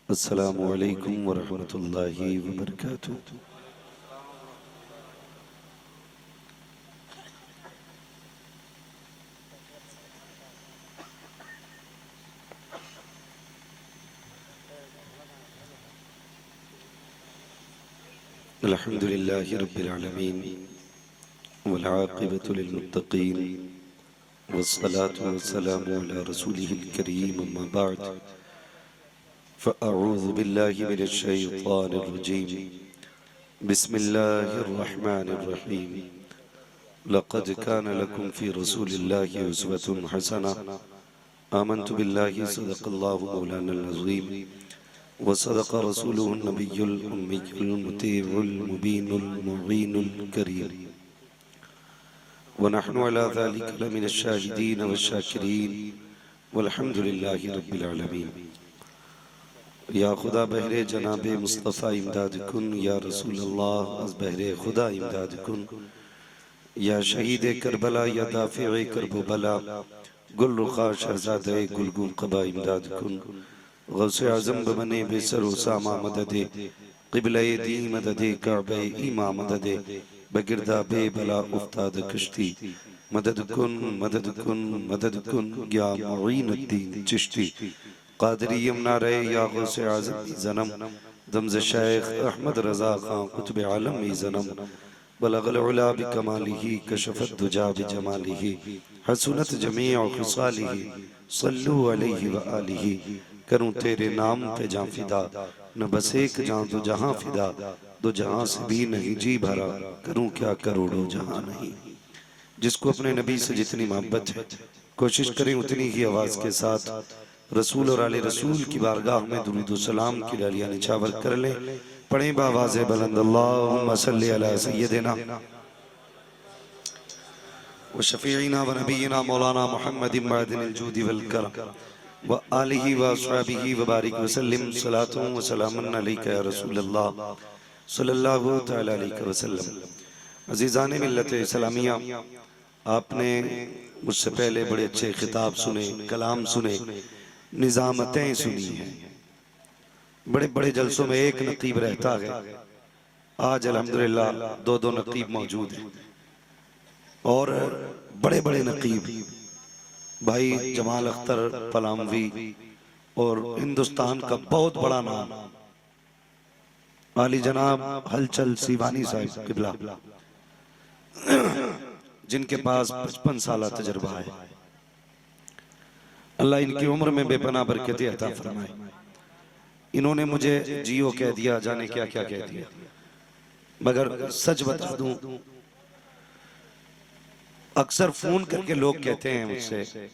अस्सलामु अलैकुम वरहमतुल्लाहि वबरकातुह। अल्हम्दुलिल्लाहि रब्बिल आलमीन वल आक़िबतु लिल मुत्तक़ीन वस्सलातु वस्सलामु अला रसूलिहिल करीम अम्मा बअद फ़अऊज़ु बिल्लाहि मिनश शैतानिर रजीम बिस्मिल्लाहिर रहमानिर रहीम लक़द कान लकुम फ़ी रसूलिल्लाहि उस्वतुन हसनह आमन्तु बिल्लाहि सदक़ल्लाहु मौलानल अज़ीम वसदक़ रसूलुहुन नबियुल उम्मियुल मुतीउल मुबीनुल मुईनुल करीम वनहनु अला ज़ालिका लमिनश शाहिदीन वश्शाकिरीन वल्हम्दुलिल्लाहि रब्बिल आलमीन। या खुदा बहरे जनाबे मुस्तफ़ा इमदाद कुन, या रसूल अल्लाह अज़ बहरे खुदा इमदाद कुन, या शहीद करबला या दाफ़िए करबो बला गुल रुखा शहज़ादे गुलगुल क़बा इमदाद कुन। गौसे आज़म बने बेसर उसामा मददे क़िबले दी मददे काबे ईमा मददे बगिरदा बे बला उफ्ताद कश्ती मदद कुन मदद कुन मदद कुन या मुईनुद्दीन चिश्ती क़ादरी यमुना रे या गौसे आज़म ज़नम दमज़ शेख अहमद रज़ा खां कुतुब आलम ज़नम बलगल उला बिकमालिही कशफ़त दुजा बिजमालिही हसनत जमीअ ख़िसालिही सल्लु अलैहि व आलिही। करूं तेरे नाम पे जां फिदा न बस एक जां दो जहां फिदा, दो जहां से भी नहीं जी भरा करूं क्या करोड़ों जहां नहीं। जिसको अपने नबी से जितनी मोहब्बत है कोशिश करें उतनी ही आवाज़ के साथ रसूल और आले रसूल की बारगाह में दुरूद व सलाम की डालियां निछावर कर लें। पढ़ें बावाज़ बुलंद अल्लाहुम्मा सल्लि अला सय्यदिना व शफ़ीइना व नबीना मौलाना मुहम्मदिन मअदिनिल जूदि वल करम व आलिहि व अस्हाबिहि व बारिक व सल्लिम सलातुन व सलामुन अलैका या रसूल अल्लाह सल्लल्लाहु तआला अलैहि वसल्लम। अज़ीज़ान मिल्लत इस्लामिया, आपने मुझसे पहले बड़े अच्छे खिताब सुने, कलाम सुने, निज़ामतें सुनी हैं। बड़े बड़े जलसों में एक नकीब रहता है। आज अल्हम्दुलिल्लाह दो दो नकीब मौजूद हैं और बड़े बड़े नकीब भाई जमाल अख्तर पलामवी और हिंदुस्तान का बहुत बड़ा नाम आली जनाब हलचल सीवानी साहिब किबला, जिनके पास 55 साल तजर्बा है। अल्लाह इनकी उम्र में बेपनाह बरकतें अता फरमाए। इन्होंने मुझे जियो कह दिया, जाने क्या क्या कह दिया, मगर सच बता दूं, अक्सर फोन करके लोग कहते हैं मुझसे,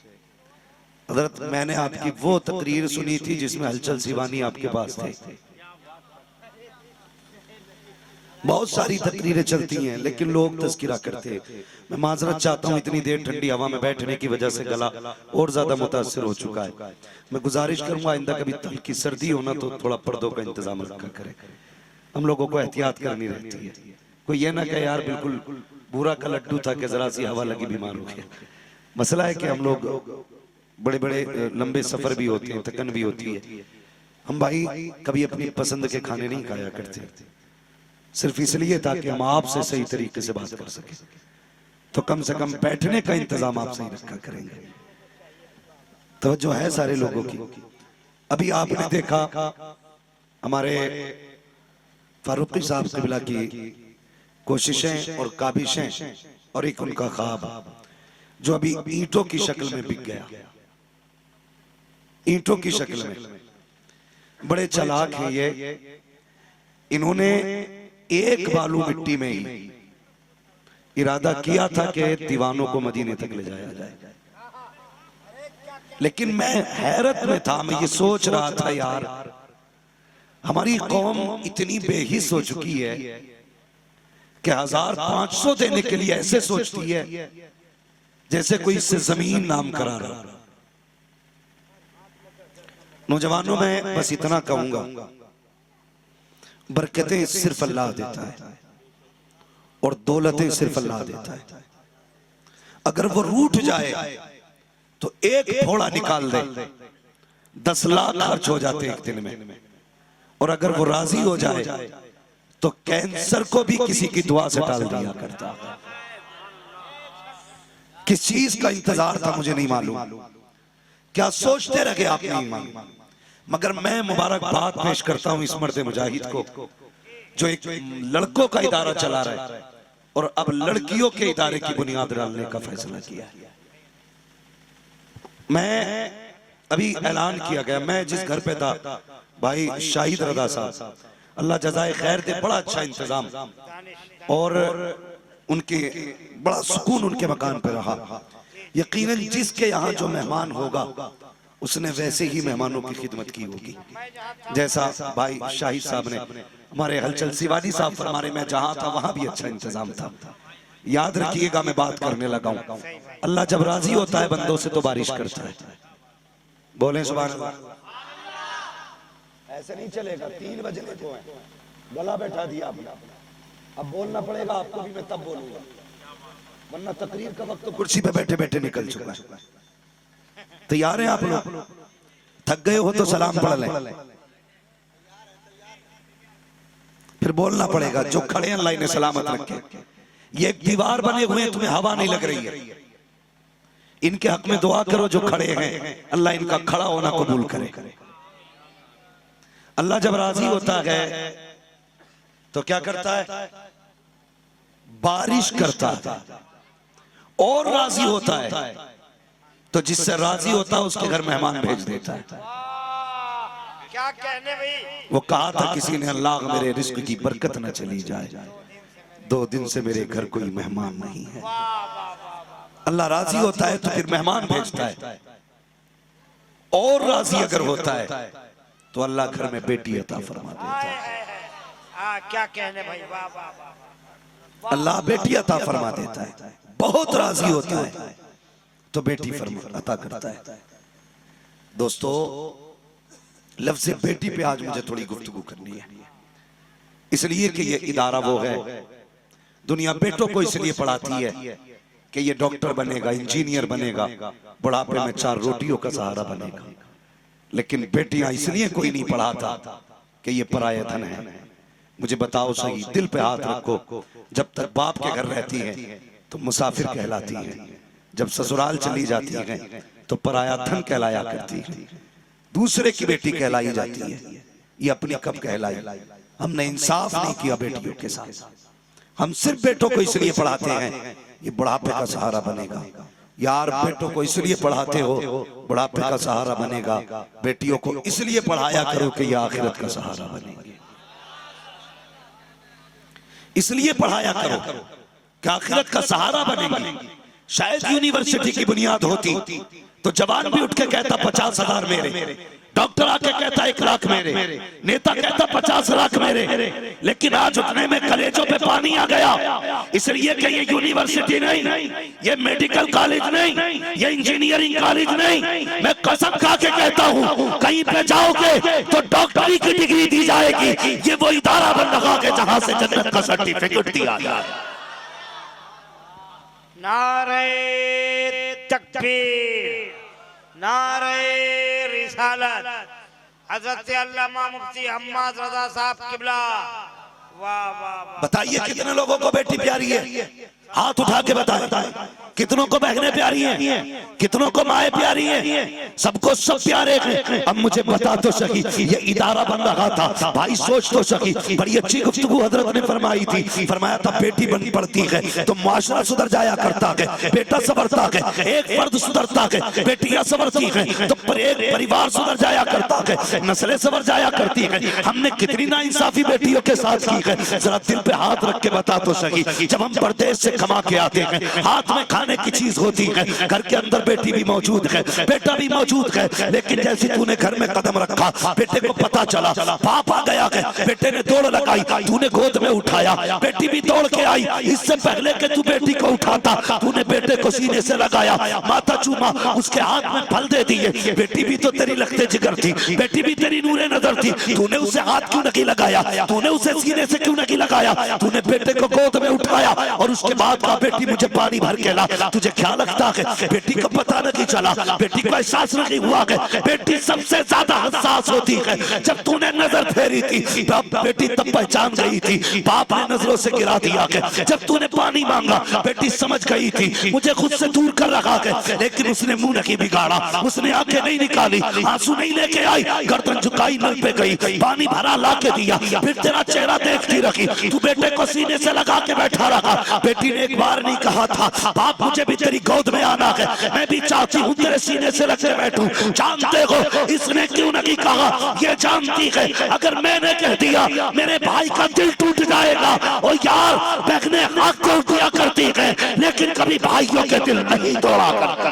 हज़रत मैंने आपकी वो तकरीर सुनी थी जिसमें हलचल सीवानी आपके पास थे। बहुत सारी तकरीरें चलती हैं लेकिन लोग तज़किरा करते हैं। मैं माजरत चाहता हूँ, इतनी देर ठंडी हवा में बैठने की वजह से गला और ज्यादा मुतासिर हो चुका है। मैं गुजारिश करूंगा आइंदा कभी तल्खी सर्दी हो ना तो थोड़ा पर्दों का इंतजाम रखा करें। हम लोगों को एहतियात करनी रहती है। कोई ये ना कहे यार बिल्कुल बूरा का लड्डू था कि जरा सी हवा लगी बीमार हो गया। मसला है कि हम लोग बड़े बड़े लंबे सफर भी होते हैं, थकन भी होती है। हम भाई कभी अपनी पसंद के खाने नहीं खाया करते, सिर्फ इसलिए ताकि हम आपसे सही तरीके से बात कर सके। तो कम से कम बैठने का इंतजाम आप सही रखा करेंगे। तवज्जो है सारे लोगों की। अभी आपने देखा हमारे फारूकी साहब क़िबला की कोशिशें और काबिशें और एक उनका ख्वाब जो अभी ईंटों की शक्ल में बिक गया। ईंटों की शक्ल में बड़े चालाक हैं ये। इन्होंने एक बालू मिट्टी में ही इरादा किया था कि दीवानों को मदीने तक ले जाया जाए। लेकिन मैं हैरत में था, मैं ये सोच रहा था यार हमारी कौम इतनी बेहिस हो चुकी है कि 1500 देने के लिए ऐसे सोचती है जैसे कोई इससे जमीन नाम करा रहा। नौजवानों में बस इतना कहूंगा, बरकतें सिर्फ अल्लाह देता है और दौलतें सिर्फ अल्लाह देता है। अगर वो रूठ जाए तो एक फोड़ा निकाल दे 10 लाख खर्च हो जाते एक दिन में। और अगर वो राजी हो जाए तो कैंसर को भी किसी की दुआ से टाल दिया करता। किस चीज का इंतजार था मुझे नहीं मालूम, क्या सोचते रहे आप नहीं मालूम, मगर मैं मुबारकबाद पेश करता हूं इस मर्द मुजाहिद को जो एक लड़कों का इदारा चला रहा है और अब लड़कियों के इदारे की बुनियाद डालने का फैसला किया। मैं अभी ऐलान किया गया, मैं जिस घर पे था भाई शाहिद रजा साहब, अल्लाह जज़ाए खैर दे, बड़ा अच्छा इंतजाम और उनके बड़ा सुकून उनके मकान पे रहा। यकीनन जिसके यहाँ जो मेहमान होगा उसने वैसे ही मेहमानों की खिदमत की होगी, जैसा भाई शाहिद साहब ने, हमारे हलचल सिवानी साहब फरमा रहे, मैं जहां था वहां भी अच्छा इंतजाम था। याद रखिएगा मैं बात करने लगा हूं, अल्लाह जब राजी होता है बंदों से तो बारिश करता है। बोले सुभान अल्लाह। ऐसे नहीं चलेगा, 3 बजने को है, गला बैठा दिया आपने, अब बोलना पड़ेगा आपको भी, मैं तब बोलूंगा, वरना तकरीर का वक्त तो कुर्सी पे बैठे बैठे निकल चुका है। तैयार हैं आप लोग? थक गए हो तो सलाम पढ़ लें, फिर बोलना पड़ेगा। जो खड़े हैं अल्लाह इन्हें सलामत रखे। ये एक दीवार बने हुए हैं, तुम्हें हवा नहीं लग रही है, इनके हक में दुआ करो। जो खड़े हैं अल्लाह इनका खड़ा होना कबूल करे। अल्लाह जब राजी होता है तो क्या करता है? बारिश करता है। और राजी होता है तो जिससे राजी होता है उसके घर मेहमान भेज देता है। क्या कहने भाई? वो कहा था किसी ने, अल्लाह मेरे रिस्क की बरकत न चली जाए, 2 दिन से मेरे घर कोई मेहमान नहीं है। अल्लाह राजी होता है तो फिर मेहमान भेजता है। और राजी अगर होता है तो अल्लाह घर में बेटी अता फरमा देता है। क्या कहने भाई? वाह वाह वाह। अल्लाह बेटी अता फरमा देता है। बहुत राजी होता है तो बेटी अता करता है। दोस्तों, लफ्ज़ बेटी पे आज मुझे थोड़ी गुफ्तगू करनी है, इसलिए कि ये इदारा वो है, दुनिया बेटों को इसलिए पढ़ाती है कि ये डॉक्टर बनेगा, इंजीनियर बनेगा, बुढ़ापे में 4 रोटियों का सहारा बनेगा। लेकिन बेटियां इसलिए कोई नहीं पढ़ाता कि ये पराया धन है। मुझे बताओ सही, दिल पे हाथ रखो, जब तक बाप के घर रहती है तो मुसाफिर कहलाती है, जब ससुराल चली जाती है तो पराया धन कहलाया करती है, दूसरे की बेटी कहलाई जाती है। ये अपनी कब कहलाई? हमने इंसाफ नहीं किया बेटियों के साथ। हम सिर्फ बेटों को इसलिए पढ़ाते हैं ये बुढ़ापे का सहारा बनेगा। यार, बेटों को इसलिए पढ़ाते हो बुढ़ापे का सहारा बनेगा, बेटियों को इसलिए पढ़ाया करो कि ये आखिरत का सहारा बनेगी। इसलिए पढ़ाया करो कि आखिरत का सहारा बनेगी। शायद यूनिवर्सिटी की बुनियाद होती तो जवान भी उठ के कहता 50,000 मेरे, डॉक्टर आके कहता 1 लाख मेरे, नेता कहता 50 लाख मेरे। लेकिन आज उठने में कलेजों पे पानी आ गया, इसलिए कि ये यूनिवर्सिटी नहीं, ये मेडिकल कॉलेज नहीं, ये इंजीनियरिंग कॉलेज नहीं। मैं कसम खा के कहता हूँ, कहीं पे जाओगे तो डॉक्टरी की डिग्री दी जाएगी। ये वो इदारा बन रहा है जहां से जन्नत का सर्टिफिकेट दिया जाए। नारे तकबीर, नारे रिसालत, हजरत अल्लामा मुफ्ती हम्माद रजा साहब किबला। वाह वाह वाह। बताइए कितने लोगों को बेटी प्यारी है? हाथ उठा के बताएं। कितनों को बहनें प्यारी हैं? कितनों को माएँ प्यारी हैं? सबको सब प्यारे हैं। अब मुझे बता तो सही, ये इदारा बन रहा था, भाई सोच तो सही। बड़ी अच्छी गुफ्तगू हजरत ने फरमाई थी, फरमाया था बेटी बन पड़ती है तो माशरा सुधर जाया करता है, बेटा संवरता है, एक फर्द सुधरता है, बेटियां संवरती हैं तो एक परिवार सुधर जाया करता है, नस्लें संवर जाया करती है। हमने कितनी नाइंसाफी बेटियों के साथ की है, जरा दिल पे हाथ रख के बता तो सही। जब हम परदेश से कमा के आते हैं, हाथ में खाने की चीज होती है, घर के अंदर बेटी भी मौजूद है, बेटा भी मौजूद है, लेकिन जैसे तूने घर में कदम रखा, बेटे को पता चला बाप आ गया है, बेटे ने दौड़ लगाई, तूने गोद में उठाया, बेटी भी दौड़ के आई। इससे पहले कि तू बेटी को उठाता, तूने बेटे को सीने से लगाया, माथा चूमा, उसके हाथ में फल दे दिए। बेटी भी तो तेरी लगते जिगर थी, बेटी भी तेरी नूरे नजर थी, तूने उसे हाथ क्यों नहीं लगाया? तूने उसे सीने से क्यों नहीं लगाया? तूने बेटे को गोद में उठाया और उसके बाद बाद कहा बेटी मुझे पानी भर के ला। तुझे क्या लगता है बेटी को पता नहीं चला, बेटी को एहसास नहीं हुआ है? बेटी सबसे ज्यादा हसास होती है जब तूने नजर फेरी थी, बेटी तब पहचान गई थी। बाप ने नजरों से गिरा दिया है। जब तूने पानी मांगा बेटी समझ गई थी मुझे खुद से दूर कर रखा है, लेकिन उसने मुंह नहीं बिगाड़ा, उसने आंखें नहीं निकाली, आंसू नहीं लेके आई, गर्दन झुकाई, नल पे गई, पानी भरा ला के दिया, फिर तेरा चेहरा देखती रखी। तू बेटे को सीने से लगा के बैठा रहा। बेटी ने एक बार नहीं कहा था बाप मुझे भी तेरी गोद में आना है, मैं भी चाहती हूँ तेरे सीने से लग के बैठूं। जानते हो इसने क्यों नहीं कहा? ये जानती है अगर मैंने कह दिया मेरे भाई का दिल टूट जाएगा। और यार बहनें हक को दिया करती है लेकिन कभी भाइयों के दिल नहीं तोड़ा करता।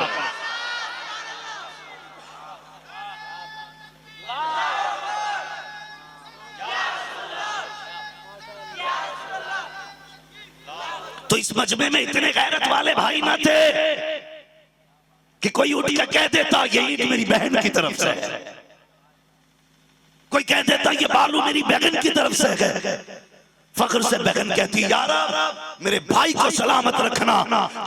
तो इस मजमे में इतने गैरत वाले भाई ना थे कि कोई उठ के कह देता ये ईंट मेरी बहन की तरफ से है, कोई कह देता ये बालू मेरी बहन की तरफ से है। फख्र से बहन कहती यार मेरे भाई को सलामत रखना।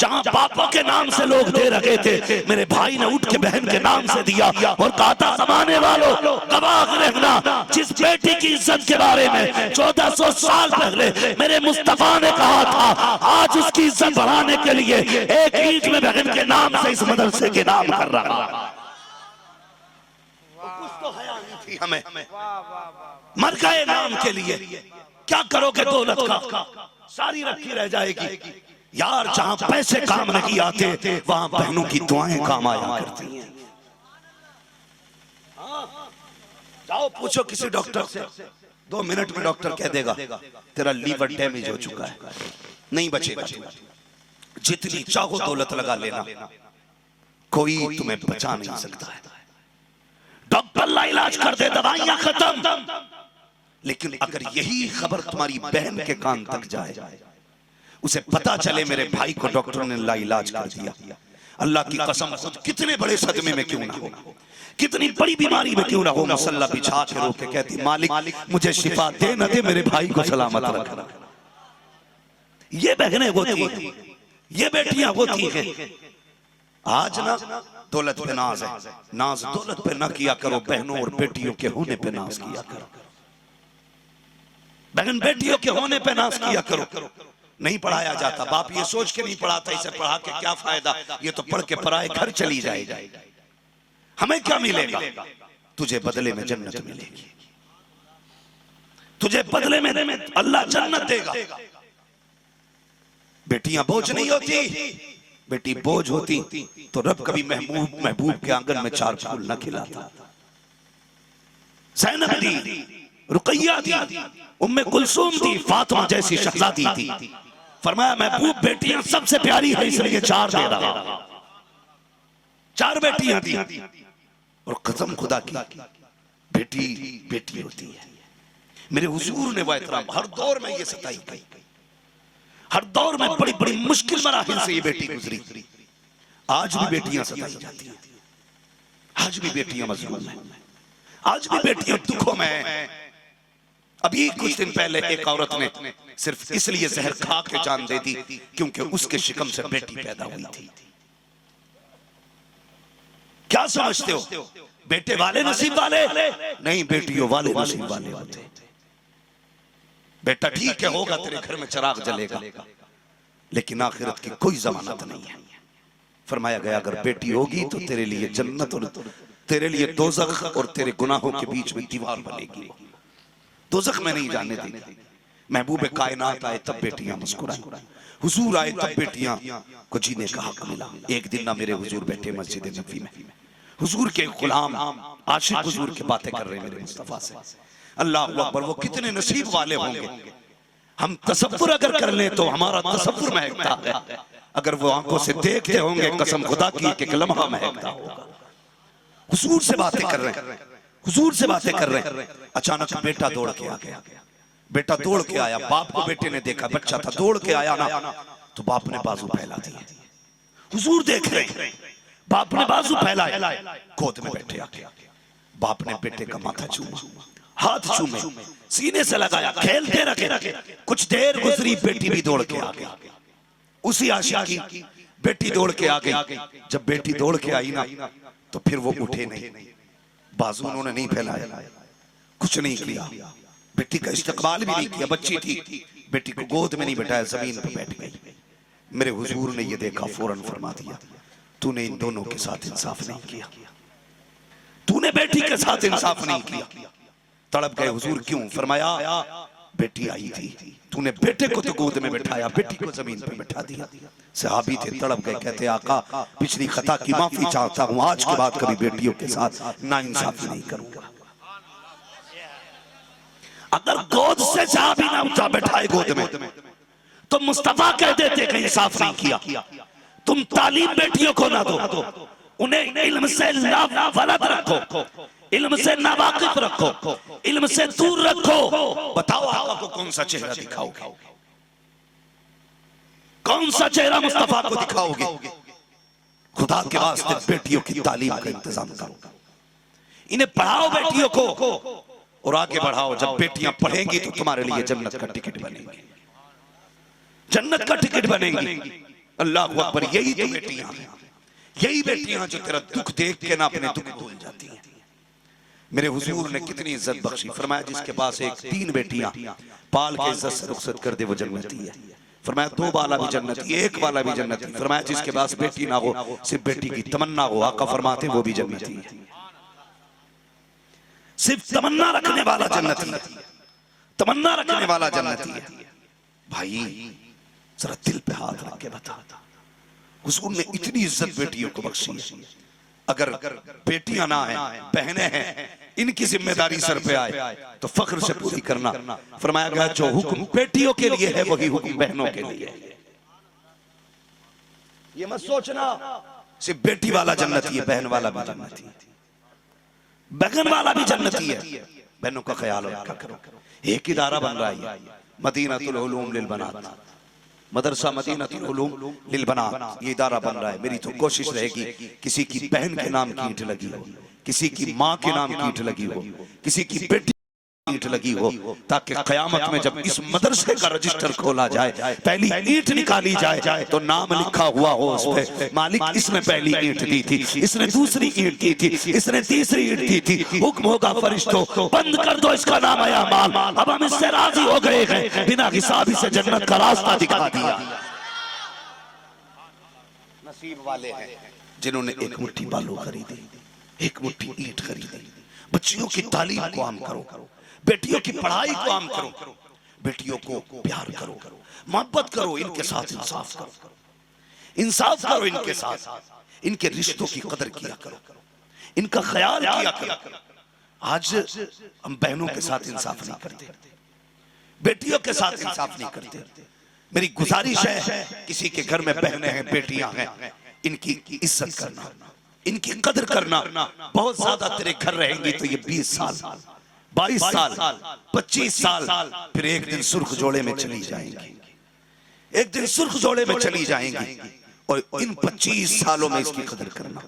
जहां बापों के नाम से लोग दे रखे थे मेरे भाई ने उठ के बहन के नाम से दिया और कहा था जमाने वालों गवाह रहना, जिस बेटी की इज्जत के बारे में 1400 साल पहले मेरे मुस्तफा ने कहा था आज उसकी इज्जत बढ़ाने के लिए एक ईंट में बहन के नाम से इस मदरसे के नाम कर रहा। कुछ तो हया नहीं थी हमें, मर गए नाम के लिए। क्या करोगे दौलत का? सारी रखी रह जाएगी। यार जहां पैसे काम नहीं आते वहां बहनों की दुआएं काम आया करती हैं। जाओ पूछो किसी डॉक्टर से, 2 मिनट में डॉक्टर कह देगा तेरा लीवर डैमेज हो चुका है, नहीं बचेगा। जितनी चाहो दौलत लगा लेना, कोई तुम्हें बचा नहीं सकता है। डॉक्टर ला इलाज कर दे, दवाइयां खत्म, लेकिन अगर यही खबर तुम्हारी बहन के कान तक जाए, उसे पता चले मेरे भाई को डॉक्टर ने ला इलाज कर दिया, अल्लाह की कसम खुद कितने बड़े सदमे में क्यों ना हो, कितनी बड़ी बीमारी में क्यों ना हो, मुसल्ला बिछा के रो के कहती मालिक मुझे शिफा दे न दे, मेरे भाई को सलामत रखना। ये बहनें वो थी, ये बेटियां वो थी। आज ना दौलत पे नाज है, नाज दौलत पे ना किया करो, बहनों और बेटियों के होने पे नाज किया करो। बहन बेटियों के होने पे नाज किया करो। नहीं पढ़ाया जाता, बाप ये सोच के नहीं पढ़ाता इसे पढ़ा के क्या फायदा, ये तो पढ़ के पराए घर चली जाएगी, हमें क्या मिलेगा? तुझे बदले में जन्नत मिलेगी, तुझे बदले में अल्लाह जन्नत देगा। बेटियां बोझ नहीं होती, बेटी बोझ होती तो रब कभी महबूब के आंगन में 4 फूल न खिलाता। ज़ैनब थी, रुकैया थी, उम्मे कुलसूम थी, फातिमा जैसी शहजादी थी। फरमाया महबूब बेटियां सबसे प्यारी है इसलिए 4 दे रहा। 4 बेटियां थी और कसम खुदा की बेटी बेटी होती है। मेरे हुजूर ने वो एहतराम हर दौर में ये सताई गई, हर दौर में बड़ी बड़ी मुश्किल मराहिल से ये बेटी गुजरी। आज भी बेटियां सताई जाती हैं, आज भी बेटियां मजलूम हैं, आज भी बेटियां दुखों में हैं। अभी कुछ दिन पहले एक औरत ने सिर्फ इसलिए जहर खा के जान दे दी क्योंकि उसके शिकम से बेटी पैदा हुई थी। क्या समझते हो बेटे वाले नसीब वाले? नहीं, बेटियों वाले नसीब वाले होते। बेटा ठीक है होगा, तेरे घर में चिराग जलेगा, लेकिन आखिरत की कोई जमानत नहीं है। फरमाया गया अगर बेटी होगी तो तेरे लिए जन्नत और तेरे लिए दोज़ख और तेरे गुनाहों के बीच में दीवार बनेगी, दोज़ख में नहीं जाने देगी। महबूब कायनात आए तब बेटियां मुस्कुराई, हुजूर आए तब बेटियां को जीने का हक मिला। एक दिन ना मेरे हुजूर बैठे मस्जिद नबी में, हुजूर के गुलाम आशिक हुजूर की बातें कर रहे हैं मेरे मुस्तफा से। अल्लाह अकबर, वो कितने नसीब वाले होंगे। हम तसव्वुर अगर कर लें तो हमारा तसव्वुर महकता है, अगर वो आंखों से देखते होंगे कसम खुदा की एक लम्हा महकता होगा। हुजूर से बातें कर रहे हैं, हुजूर से बातें कर रहे हैं। अचानक बेटा दौड़ के आ गया, बेटा दौड़ के आया, बाप को बेटे ने देखा, बच्चा था, दौड़ के आया ना तो बाप ने बाजू फैला दिए। हुजूर देख रहे हैं, बाप ने बाजू फैलाया, गोद में बैठे आके बाप ने बेटे का माथा चूमा, हाथ चूमे, सीने से लगाया, खेलते रखे। कुछ देर गुजरी, बेटी भी दौड़ के आ गई। उसी आशिया की बेटी दौड़ के आ गई। जब बेटी दौड़ के आई ना तो फिर वो उठे नहीं, बाजू उन्होंने नहीं फैलाया, कुछ नहीं किया, बेटी का इस्तकबाल भी नहीं किया। बच्ची थी, बेटी को गोद में नहीं बैठाया, जमीन पर बैठ गई। मेरे हुजूर ने ये देखा, फौरन फरमा दिया, तूने इन दोनों के साथ इंसाफ नहीं किया, तूने बेटी के साथ इंसाफ नहीं किया। तड़प गए हुजूर, क्यों? फरमाया बेटी आई थी, तूने बेटे को तो गोद में बैठाया, बेटी को जमीन पर बैठा दिया। सहाबी थे, तड़प गए, कहते आका पिछली खता की माफी चाहता हूं, आज के बाद कभी बेटियों के साथ नाइंसाफी नहीं करूंगा। अगर गोद से सहाबी ना उठा बैठाए गोद में तो मुस्तफा कह देते कि इंसाफ नहीं किया। तुम तालीम बेटियों को ना दो, उन्हें इल्म से लावालद रखो, इल्म से नावाकिफ रखो, इल्म से दूर रखो। बताओ आका को कौन सा चेहरा दिखाओगे, कौन सा चेहरा मुस्तफा को दिखाओगे? खुदा के वास्ते बेटियों की तालीम का इंतजाम करो, इन्हें पढ़ाओ बेटियों को और आगे बढ़ाओ। जब बेटियां पढ़ेंगी तो तुम्हारे लिए जन्नत का टिकट बनेगी, जन्नत का टिकट बनेगी। अल्लाह अकबर, यही तो बेटियां हैं, यही बेटियां जो तेरा दुख देख के ना अपने दुख भूल जाती हैं। मेरे हुजूर ने कितनी इज्जत बख्शी, फरमाया जिसके पास एक 3 बेटियां पाल के इज्जत से रुखसत कर दे वो जन्नती है। फरमाया 2 बाला भी जन्नती, 1 बाला भी जन्नती। फरमाया जिसके पास बेटी ना हो, सिर्फ बेटी की तमन्ना हो, आका फरमाते वो भी जन्नती है। सिर्फ तमन्ना रखने वाला जन्नती है, तमन्ना रखने वाला जन्नती है। भाई जरा दिल पे हाथ रख के बता, हुजूर ने इतनी इज्जत बेटियों को बख्शी है। अगर बेटियां ना हैं, बहनें हैं, इनकी जिम्मेदारी सर पे आए तो फख्र से पूरी करना। फरमाया गया जो हुक्म बेटियों के लिए है वही हुक्म बहनों के लिए है। ये मत सोचना सिर्फ बेटी वाला जन्नती है, बहन वाला भी जन्नती है, बहन वाला भी जन्नती है। बहनों का ख्याल रखा करो। एक इदारा बन रहा है मदीनतुल उलूम लिल बनात, मदरसा मदीनतुल उलूम लिल बनात, ये इदारा बन रहा है। मेरी तो कोशिश रहेगी किसी की बहन के नाम की ईंट लगी हो, किसी की माँ के नाम की ईंट लगी हो, किसी की बेटी की ईंट लगी हो, ताकि कयामत में जब इस मदरसे का रजिस्टर खोला जाए, पहली ईंट निकाली जाए तो नाम लिखा हुआ हो उस पे, मालिक इसने पहली ईंट दी थी, इसने दूसरी ईंट दी थी, इसने तीसरी ईंट दी थी। हुक्म होगा फरिश्तों बंद कर दो इसका नाम आया माल, अब हम इससे राजी हो गए हैं, बिना हिसाब से जन्नत का रास्ता दिखा दिया। नसीब वाले हैं जिन्होंने एक मुट्ठी बालू खरीदी, एक मुट्ठी ईंट खरीदी। बच्चियों की तालीम को आम करो, बेटियों की पढ़ाई को आम करो, बेटियों को प्यार करो, मोहब्बत करो, इनके साथ इंसाफ करो, इंसाफ करो इनके साथ, इनके रिश्तों की कदर किया करो, इनका ख्याल किया करो। आज हम बहनों के साथ इंसाफ नहीं करते, बेटियों के साथ इंसाफ नहीं करते। मेरी गुजारिश है किसी के घर में बहनें हैं, बेटियां हैं, इनकी इज्जत करना, इनकी कदर करना। बहुत ज्यादा तेरे घर रहेंगी तो ये 20 साल 22 साल 25 साल फिर एक दिन सुर्ख जोड़े में चली जाएंगी, एक दिन सुर्ख जोड़े में चली जाएंगी। और इन 25 सालों में इसकी कदर करना,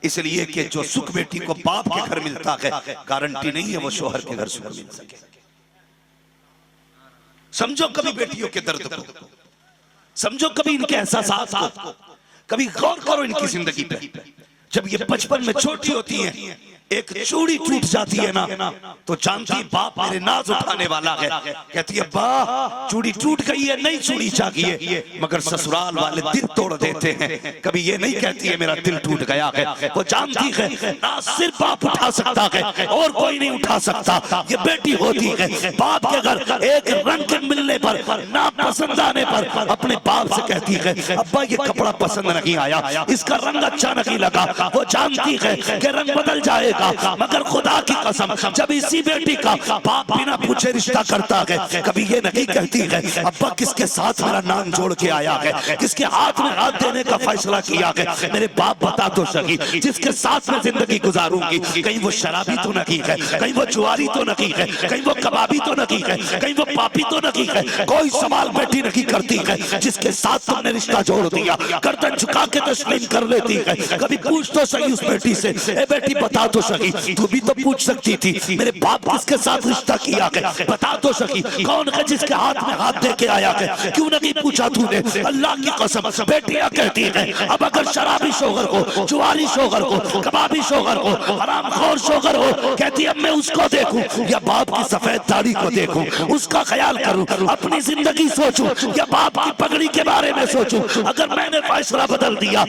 इसलिए कि जो सुख बेटी को बाप के घर मिलता है गारंटी नहीं है वो शोहर के घर सुख मिल सके। समझो कभी बेटियों के दर्द को, समझो कभी इनके एहसास को, कभी गौर करो इनकी जिंदगी पे। जब ये बचपन में छोटी होती हैं, एक चूड़ी टूट जाती है ना तो जानती बाप मेरे नाज उठाने वाला है, कहती है बा चूड़ी टूट गई है, नई चूड़ी चाहिए। मगर ससुराल वाले दिल तोड़ देते हैं, कभी ये नहीं कहती है मेरा दिल टूट गया है। वो जानती है ना सिर्फ बाप उठा सकता है और कोई नहीं उठा सकता। ये बेटी होती है बाप के घर एक रंग के मिलने पर, ना पसंद आने पर अपने बाप से कहती है अब्बा ये कपड़ा पसंद नहीं आया, इसका रंग अच्छा नहीं लगा। वो जानती है कि रंग बदल जाएगा, मगर खुदा की कसम जब इसी बेटी का बाप बिना पूछे रिश्ता करता है, कभी ये नहीं कहती है अब्बा किसके साथ मेरा नाम जोड़ के आया है, किसके हाथ में हाथ देने का फैसला किया है, मेरे बाप बता तो सही जिसके साथ में जिंदगी गुजारूंगी, कहीं वो शराबी तो नहीं है, कहीं वो जुआरी तो नहीं है, कहीं वो कबाबी तो नहीं है, कहीं वो पापी तो नहीं है। कोई सवाल बेटी नहीं करती है, जिसके साथ तुमने रिश्ता जोड़ दिया गर्दन झुका के तस्लीम कर लेती है। कभी पूछ तो सही उस बेटी से, ए बेटी बता तो सकी, तू भी तो पूछ सकती थी मेरे बाप किसके साथ रिश्ता किया है, बता तो सकी कौन है जिसके हाथ में हाथ दे के आया है, क्यों नहीं पूछा तूने। अल्लाह की कसम बेटियां कहती हैं अब अगर शराबी शोहर हो, जुआरी शोहर हो, कबाबी शोहर हो, हरामखोर शोहर हो, कहती अब मैं उसको देखूं या बाप की सफेद दाढ़ी को देखूं, उसका ख्याल करूं, अपनी जिंदगी सोचूं या बाप की पगड़ी के बारे में सोचूं। अगर मैंने फैसला बदल दिया